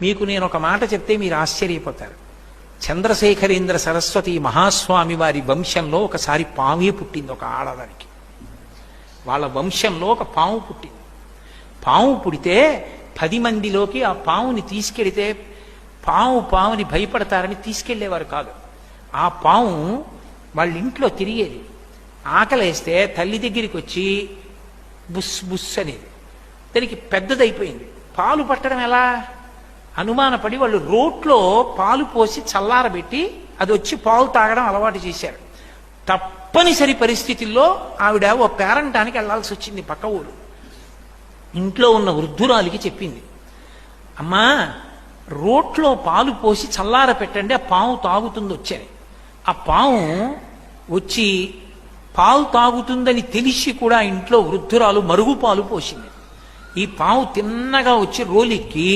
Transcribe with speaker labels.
Speaker 1: మీకు నేను ఒక మాట చెప్తే మీరు ఆశ్చర్యపోతారు. చంద్రశేఖరేంద్ర సరస్వతి మహాస్వామి వారి వంశంలో ఒకసారి పామే పుట్టింది. ఒక ఆడదానికి వాళ్ళ వంశంలో ఒక పాము పుట్టింది. పాము పుడితే 10 మందిలోకి ఆ పాముని తీసుకెడితే పాముని భయపడతారని తీసుకెళ్లేవారు కాదు. ఆ పాము వాళ్ళ ఇంట్లో తిరిగేది. ఆకలేస్తే తల్లి దగ్గరికి వచ్చి బుస్ బుస్ అనేది. దానికి పెద్దదైపోయింది. పాలు పట్టడం ఎలా అనుమానపడి వాళ్ళు రోట్లో పాలు పోసి చల్లారబెట్టి అది వచ్చి పాలు తాగడం అలవాటు చేశారు. తప్పనిసరి పరిస్థితుల్లో ఆవిడ ఓ పేరంటానికి వెళ్లాల్సి వచ్చింది. పక్క ఊరు ఇంట్లో ఉన్న వృద్ధురాలికి చెప్పింది, అమ్మా రోట్లో పాలు పోసి చల్లార పెట్టండి, ఆ పాము తాగుతుంది వచ్చని. ఆ పాము వచ్చి పాలు తాగుతుందని తెలిసి కూడా ఇంట్లో వృద్ధురాలు మరుగు పాలు పోసింది. ఈ పాము తిన్నగా వచ్చి రోలిక్కి